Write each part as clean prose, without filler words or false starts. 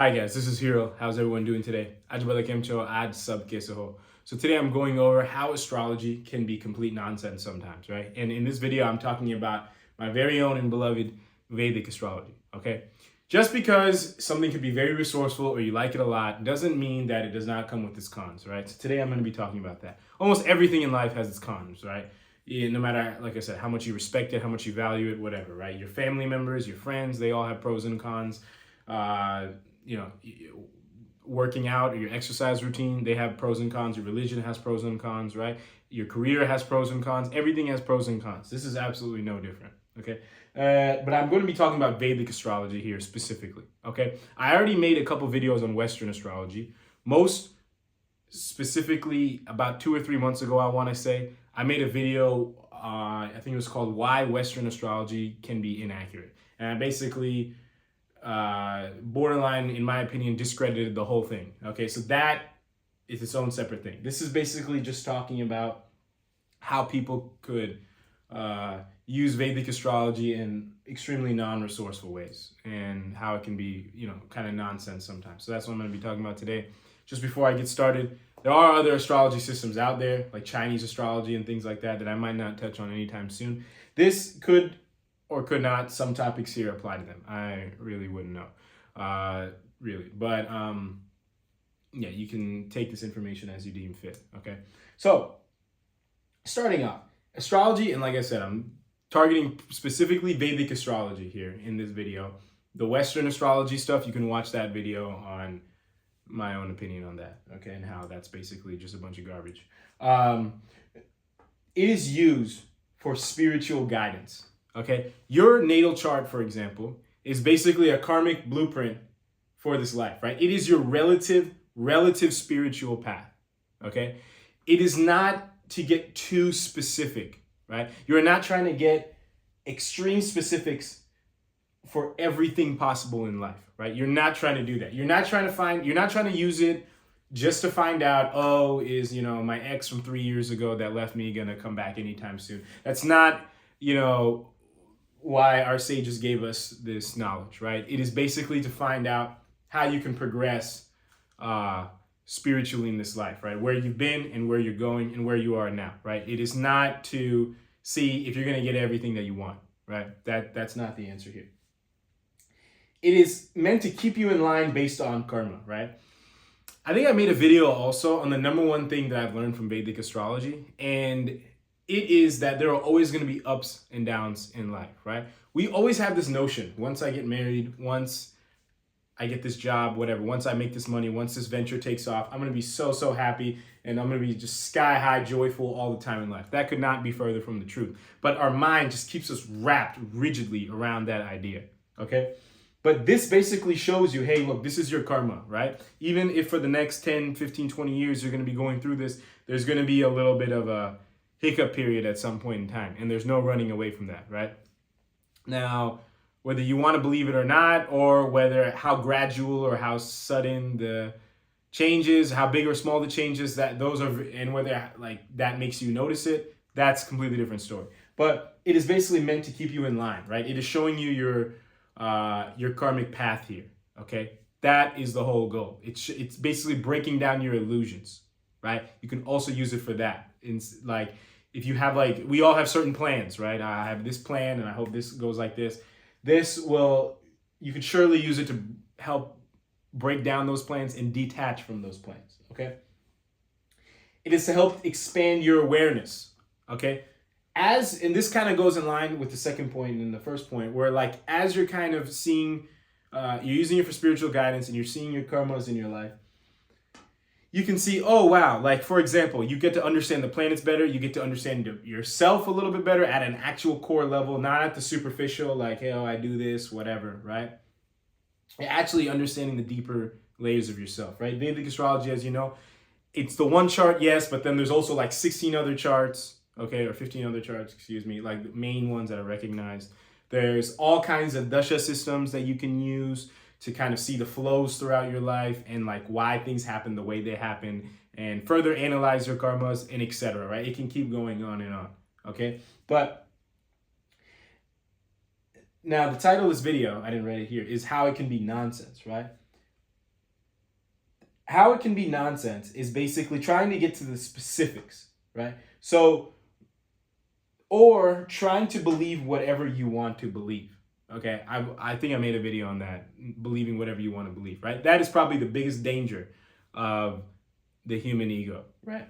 Hi guys, this is Hero. How's everyone doing today? Aj bala kem cho, aj sab kaise ho. So today I'm going over how astrology can be complete nonsense sometimes, right? And in this video, I'm talking about my very own and beloved Vedic astrology, okay? Just because something could be very resourceful or you like it a lot doesn't mean that it does not come with its cons, right? So today I'm going to be talking about that. Almost everything in life has its cons, right? No matter, like I said, how much you respect it, how much you value it, whatever, right? Your family members, your friends, they all have pros and cons. You know, working out or your exercise routine, they have pros and cons. Your religion has pros and cons, right? Your career has pros and cons. Everything has pros and cons. This is absolutely no different, okay? But I'm going to be talking about Vedic astrology here specifically, okay? I already made a couple videos on Western astrology. Most specifically, about 2 or 3 months ago, I want to say, I made a video, I think it was called Why Western Astrology Can Be Inaccurate. And I basically borderline, in my opinion, discredited the whole thing. Okay, so that is its own separate thing. This is basically just talking about how people could use Vedic astrology in extremely non-resourceful ways and how it can be, kind of nonsense sometimes. So that's what I'm going to be talking about today. Just before I get started, there are other astrology systems out there, like Chinese astrology and things like that I might not touch on anytime soon. This could or could not, some topics here apply to them. I really wouldn't know, really. But yeah, you can take this information as you deem fit, okay? So, starting off, astrology, and like I said, I'm targeting specifically Vedic astrology here in this video. The Western astrology stuff, you can watch that video on my own opinion on that, okay? And how that's basically just a bunch of garbage. It is used for spiritual guidance. Okay, your natal chart, for example, is basically a karmic blueprint for this life, right? It is your relative spiritual path. Okay, it is not to get too specific, right? You're not trying to get extreme specifics for everything possible in life, right? You're not trying to do that. You're not trying to use it just to find out, oh, is, my ex from 3 years ago that left me gonna come back anytime soon? That's not, why our sages gave us this knowledge, right? It is basically to find out how you can progress spiritually in this life, right? Where you've been and where you're going and where you are now, right? It is not to see if you're going to get everything that you want, right? That's not the answer here. It is meant to keep you in line based on karma, right? I think I made a video also on the number one thing that I've learned from Vedic astrology, and it is that there are always going to be ups and downs in life, right? We always have this notion, once I get married, once I get this job, whatever, once I make this money, once this venture takes off, I'm going to be so happy and I'm going to be just sky high joyful all the time in life. That could not be further from the truth. But our mind just keeps us wrapped rigidly around that idea, okay? But this basically shows you, hey, look, this is your karma, right? Even if for the next 10, 15, 20 years you're going to be going through this, there's going to be a little bit of a hiccup period at some point in time, and there's no running away from that, right? Now, whether you want to believe it or not, or whether how gradual or how sudden the changes, how big or small the changes that those are, and whether like that makes you notice it, that's a completely different story. But it is basically meant to keep you in line, right? It is showing you your karmic path here, okay? That is the whole goal. It's basically breaking down your illusions, right? You can also use it for that. It's like, if you have we all have certain plans, right? I have this plan and I hope this goes like this. You could surely use it to help break down those plans and detach from those plans, okay? It is to help expand your awareness, okay? And this kind of goes in line with the second point and the first point, where as you're kind of seeing, you're using it for spiritual guidance and you're seeing your karmas in your life, you can see, oh, wow, for example, you get to understand the planets better. You get to understand yourself a little bit better at an actual core level, not at the superficial, hey, oh, I do this, whatever, right? You're actually understanding the deeper layers of yourself, right? Vedic astrology, as you know, it's the one chart, yes, but then there's also 16 other charts, okay, or 15 other charts, excuse me, the main ones that are recognized. There's all kinds of dasha systems that you can use to kind of see the flows throughout your life and why things happen the way they happen and further analyze your karmas and etc., right? It can keep going on and on, okay? But now the title of this video, I didn't write it here, is how it can be nonsense, right? how it can be nonsense is basically trying to get to the specifics, right? So, or trying to believe whatever you want to believe. Okay, I think I made a video on that, believing whatever you want to believe, right? That is probably the biggest danger of the human ego, right?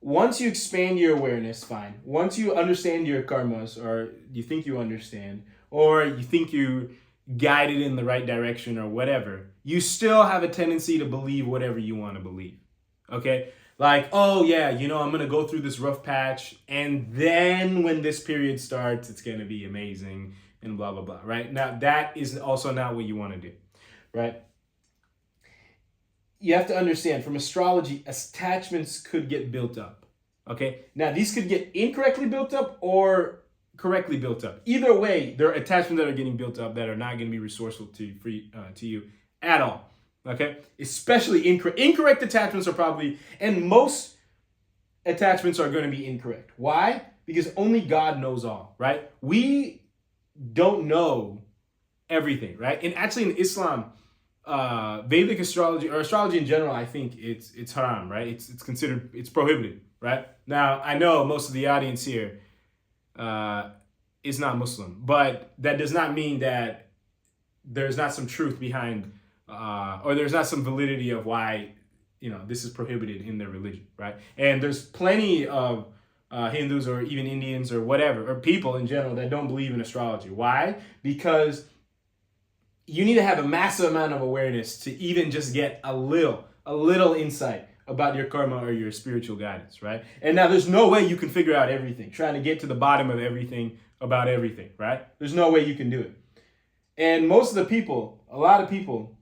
Once you expand your awareness, fine. Once you understand your karmas, or you think you understand, or you think you guided in the right direction or whatever, you still have a tendency to believe whatever you want to believe. Okay? Like, oh yeah, I'm going to go through this rough patch, and then when this period starts, it's going to be amazing and blah, blah, blah, right? Now, that is also not what you want to do, right? You have to understand, from astrology, attachments could get built up, okay? Now, these could get incorrectly built up or correctly built up. Either way, there are attachments that are getting built up that are not going to be resourceful to you at all, okay? Especially incorrect attachments are probably, and most attachments are going to be incorrect. Why? Because only God knows all, right? We don't know everything, right? And actually in Islam, Vedic astrology, or astrology in general, I think it's haram, right? It's considered, it's prohibited, right? Now, I know most of the audience here is not Muslim, but that does not mean that there's not some truth behind, or there's not some validity of why, this is prohibited in their religion, right? And there's plenty of Hindus or even Indians or whatever, or people in general that don't believe in astrology. Why? Because you need to have a massive amount of awareness to even just get a little insight about your karma or your spiritual guidance, right? And now there's no way you can figure out everything, trying to get to the bottom of everything about everything, right? There's no way you can do it. And most of the people, a lot of people,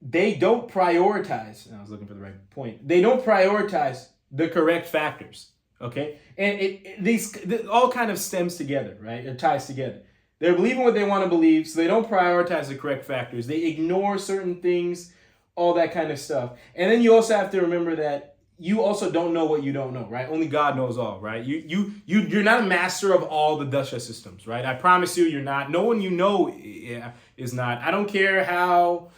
they don't prioritize, and I was looking for the right point, they don't prioritize the correct factors, okay? And these all kind of stems together, right? It ties together. They're believing what they want to believe, so they don't prioritize the correct factors. They ignore certain things, all that kind of stuff. And then you also have to remember that you also don't know what you don't know, right? Only God knows all, right? You're not a master of all the dasha systems, right? I promise you, you're not. No one you know is not. I don't care how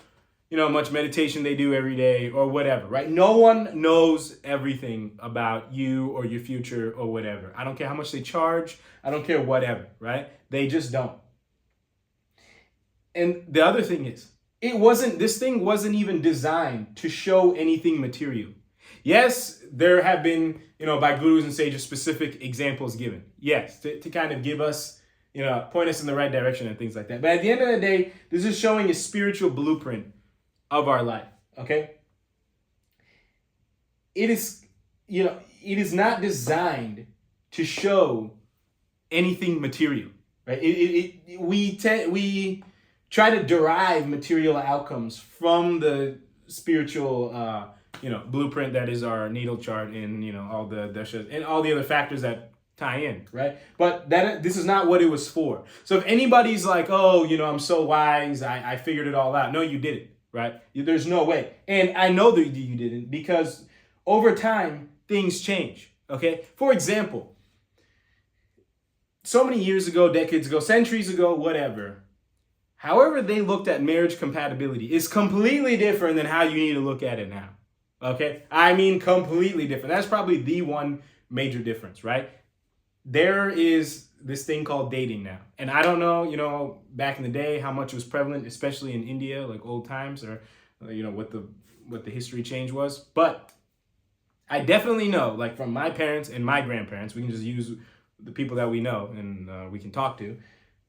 much meditation they do every day or whatever, right? No one knows everything about you or your future or whatever. I don't care how much they charge. I don't care whatever, right? They just don't. And the other thing is, this thing wasn't even designed to show anything material. Yes, there have been, by gurus and sages, specific examples given. Yes, to kind of give us, point us in the right direction and things like that. But at the end of the day, this is showing a spiritual blueprint of our life, okay? It is not designed to show anything material, right? We try to derive material outcomes from the spiritual, blueprint that is our natal chart and, all the dashas and all the other factors that tie in, right? But this is not what it was for. So if anybody's like, oh, I'm so wise, I figured it all out. No, you didn't. Right? There's no way. And I know that you didn't, because over time, things change. Okay? For example, so many years ago, decades ago, centuries ago, whatever, however they looked at marriage compatibility is completely different than how you need to look at it now. Okay? I mean, completely different. That's probably the one major difference, right? There is this thing called dating now. And I don't know, back in the day, how much it was prevalent, especially in India, like old times, or, what the history change was. But I definitely know, like from my parents and my grandparents, we can just use the people that we know and we can talk to.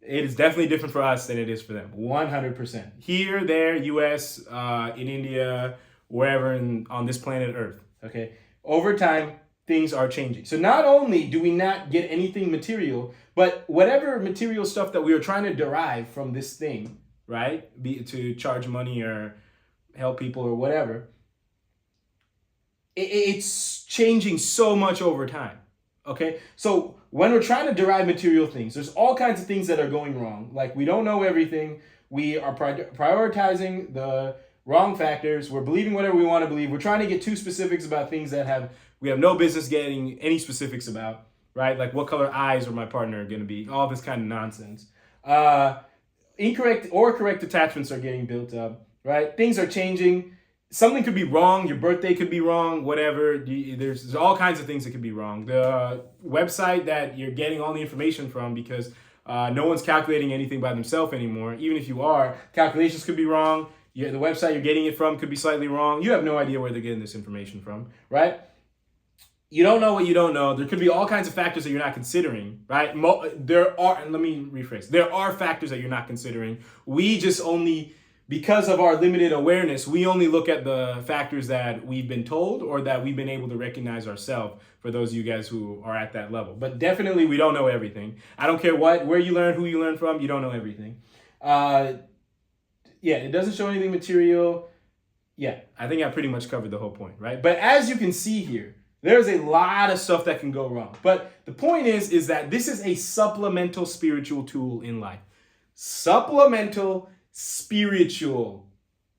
It is definitely different for us than it is for them. 100%. Here, there, US, in India, wherever on this planet Earth. Okay? Over time, things are changing. So not only do we not get anything material, but whatever material stuff that we are trying to derive from this thing, right? Be it to charge money or help people or whatever, it's changing so much over time. Okay? So when we're trying to derive material things, there's all kinds of things that are going wrong. Like, we don't know everything. We are prioritizing the wrong factors. We're believing whatever we want to believe. We're trying to get too specifics about things that we have no business getting any specifics about, right? Like, what color eyes are my partner going to be? All this kind of nonsense. incorrect or correct attachments are getting built up, right? Things are changing. Something could be wrong. Your birthday could be wrong, whatever. There's all kinds of things that could be wrong. The website that you're getting all the information from, because no one's calculating anything by themselves anymore. Even if you are, calculations could be wrong. The website you're getting it from could be slightly wrong. You have no idea where they're getting this information from, right? You don't know what you don't know. There could be all kinds of factors that you're not considering, right? And let me rephrase. There are factors that you're not considering. We just only, because of our limited awareness, we only look at the factors that we've been told or that we've been able to recognize ourselves, for those of you guys who are at that level. But definitely we don't know everything. I don't care where you learn, who you learn from, you don't know everything. Yeah, it doesn't show anything material. Yeah, I think I pretty much covered the whole point, right? But as you can see here, there's a lot of stuff that can go wrong. But the point is that this is a supplemental spiritual tool in life. Supplemental spiritual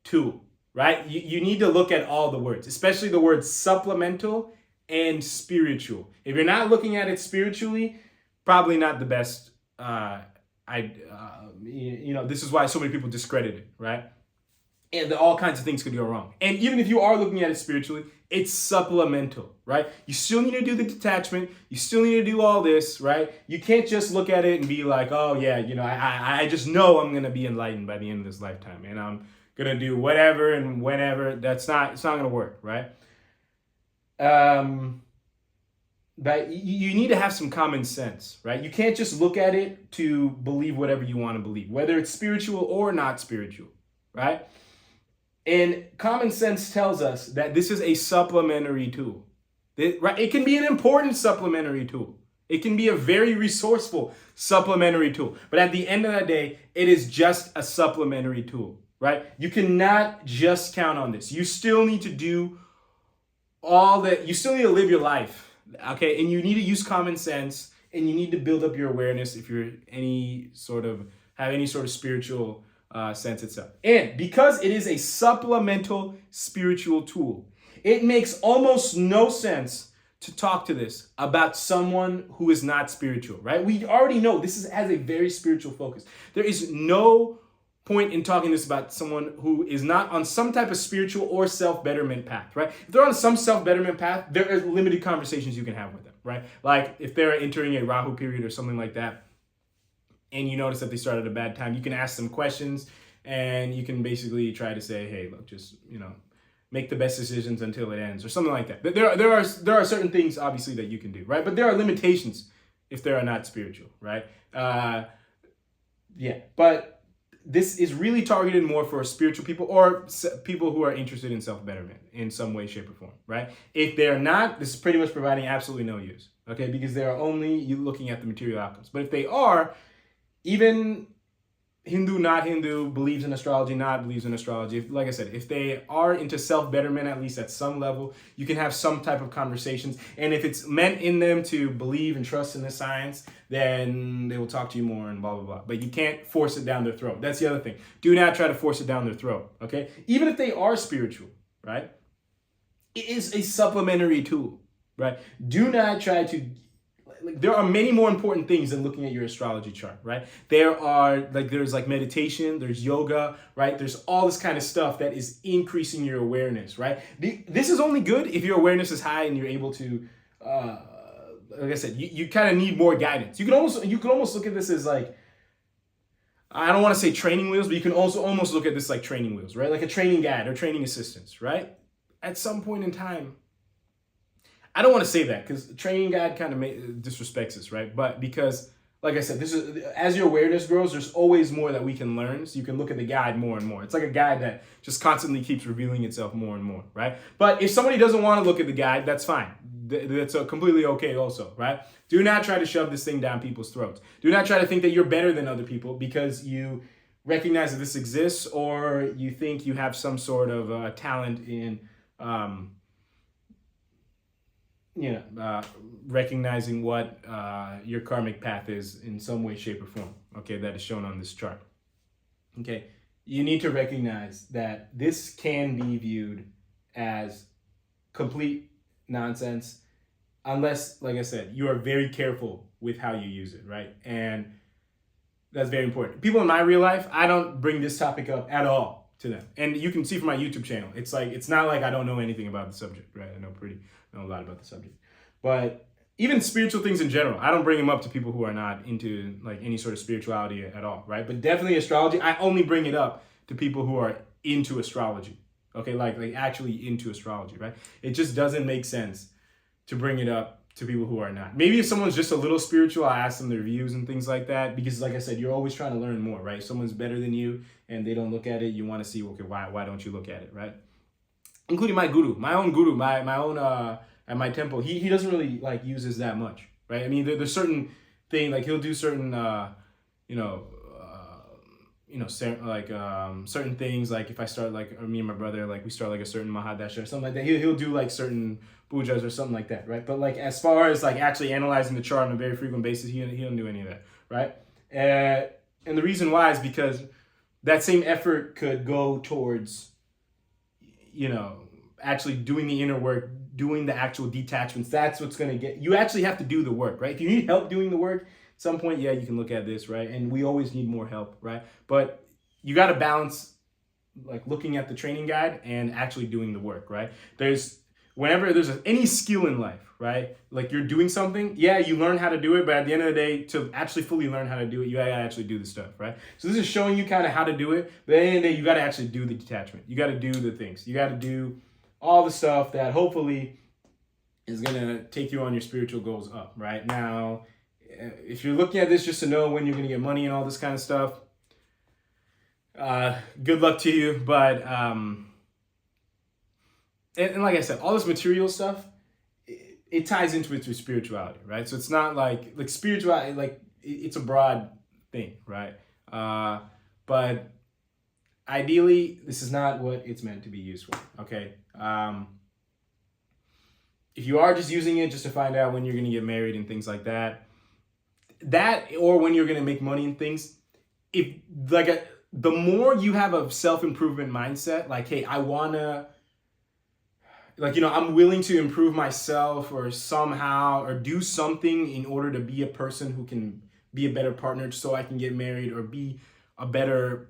tool, right? You need to look at all the words, especially the words supplemental and spiritual. If you're not looking at it spiritually, probably not the best. This is why so many people discredit it, right? And all kinds of things could go wrong. And even if you are looking at it spiritually, it's supplemental, right? You still need to do the detachment. You still need to do all this, right? You can't just look at it and be like, oh yeah, I just know I'm going to be enlightened by the end of this lifetime, and I'm going to do whatever and whenever. It's not going to work, right? But you need to have some common sense, right? You can't just look at it to believe whatever you want to believe, whether it's spiritual or not spiritual, right? And common sense tells us that this is a supplementary tool. It can be an important supplementary tool. It can be a very resourceful supplementary tool. But at the end of the day, it is just a supplementary tool, right? You cannot just count on this. You still need to do all that. You still need to live your life, okay? And you need to use common sense, and you need to build up your awareness if you're have any sort of spiritual sense itself. And because it is a supplemental spiritual tool, it makes almost no sense to talk to this about someone who is not spiritual, right? We already know this has a very spiritual focus. There is no point in talking this about someone who is not on some type of spiritual or self-betterment path, right? If they're on some self-betterment path, there are limited conversations you can have with them, right? Like if they're entering a Rahu period or something like that, and you notice that they started at a bad time, you can ask them questions, and you can basically try to say, hey, look, just, make the best decisions until it ends, or something like that. There are certain things, obviously, that you can do, right? But there are limitations if they are not spiritual, right? But this is really targeted more for spiritual people or people who are interested in self-betterment in some way, shape, or form, right? If they're not, this is pretty much providing absolutely no use, okay? Because they're only looking at the material outcomes. But if they are, even Hindu, not Hindu, believes in astrology, not believes in astrology. Like I said, if they are into self-betterment, at least at some level, you can have some type of conversations. And if it's meant in them to believe and trust in the science, then they will talk to you more and blah, blah, blah. But you can't force it down their throat. That's the other thing. Do not try to force it down their throat, okay? Even if they are spiritual, right? It is a supplementary tool, right? Do not try to... there are many more important things than looking at your astrology chart, right? There's meditation, there's yoga, right? There's all this kind of stuff that is increasing your awareness, right? This is only good if your awareness is high and you're able to, like I said, you kind of need more guidance. You can almost look at this as like, I don't want to say training wheels, but you can also almost look at this like training wheels, right? Like a training guide or training assistance, right? At some point in time, I don't want to say that because the training guide kind of disrespects us, right? But because, like I said, this is as your awareness grows, there's always more that we can learn. So you can look at the guide more and more. It's like a guide that just constantly keeps revealing itself more and more, right? But if somebody doesn't want to look at the guide, that's fine. That's completely okay also, right? Do not try to shove this thing down people's throats. Do not try to think that you're better than other people because you recognize that this exists or you think you have some sort of talent in... recognizing what your karmic path is in some way, shape, or form, okay, that is shown on this chart. Okay, you need to recognize that this can be viewed as complete nonsense unless, like I said, you are very careful with how you use it, right? And That's very important. People in my real life, I don't bring this topic up at all to them. And you can see from my YouTube channel, it's not like I don't know anything about the subject, right? I know a lot about the subject. But even spiritual things in general, I don't bring them up to people who are not into like any sort of spirituality at all, right? But definitely astrology, I only bring it up to people who are into astrology. Okay, like actually into astrology, right? It just doesn't make sense to bring it up to people who are not. Maybe if someone's just a little spiritual, I ask them their views and things like that, because like I said, you're always trying to learn more, right? If someone's better than you and they don't look at it, you want to see, okay, why don't you look at it, right? Including my guru, my own at my temple, he doesn't really like uses that much, right? I mean, there's certain thing, like he'll do certain, certain things, like if I start like, or me and my brother, like we start like a certain Mahadasha or something like that, he'll do like certain pujas or something like that, right? But like as far as like actually analyzing the chart on a very frequent basis, he don't do any of that, right? And the reason why is because that same effort could go towards, actually doing the inner work, doing the actual detachments. That's what's going to get, you actually have to do the work, right? If you need help doing the work, at some point, yeah, you can look at this, right? And we always need more help, right? But you got to balance like looking at the training guide and actually doing the work, right? Whenever there's any skill in life, right? Like you're doing something, yeah, you learn how to do it, but at the end of the day, to actually fully learn how to do it, you gotta actually do the stuff, right? So this is showing you kind of how to do it, but at the end of the day, you gotta actually do the detachment. You gotta do the things. You gotta do all the stuff that hopefully is gonna take you on your spiritual goals up, right? Now, if you're looking at this just to know when you're gonna get money and all this kind of stuff, good luck to you, but and like I said, all this material stuff, it ties into it through spirituality, right? So it's not like spirituality, like it's a broad thing, right? But ideally, this is not what it's meant to be used for, okay? If you are just using it just to find out when you're going to get married and things like that, or when you're going to make money and things, the more you have a self-improvement mindset, like, hey, I want to, I'm willing to improve myself or somehow, or do something in order to be a person who can be a better partner so I can get married, or be a better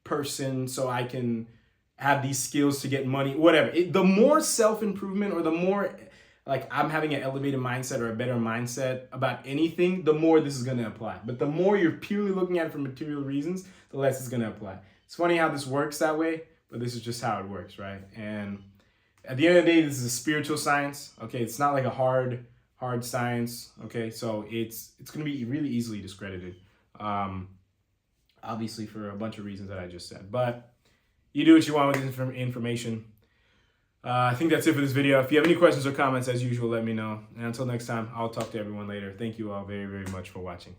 person so I can have these skills to get money, whatever. The more self-improvement, or the more like I'm having an elevated mindset or a better mindset about anything, the more this is going to apply. But the more you're purely looking at it for material reasons, the less it's going to apply. It's funny how this works that way, but this is just how it works, right? And at the end of the day, this is a spiritual science, okay? It's not like a hard science, okay? So it's going to be really easily discredited, obviously for a bunch of reasons that I just said. But you do what you want with this information. I think that's it for this video. If you have any questions or comments, as usual, let me know. And until next time, I'll talk to everyone later. Thank you all very, very much for watching.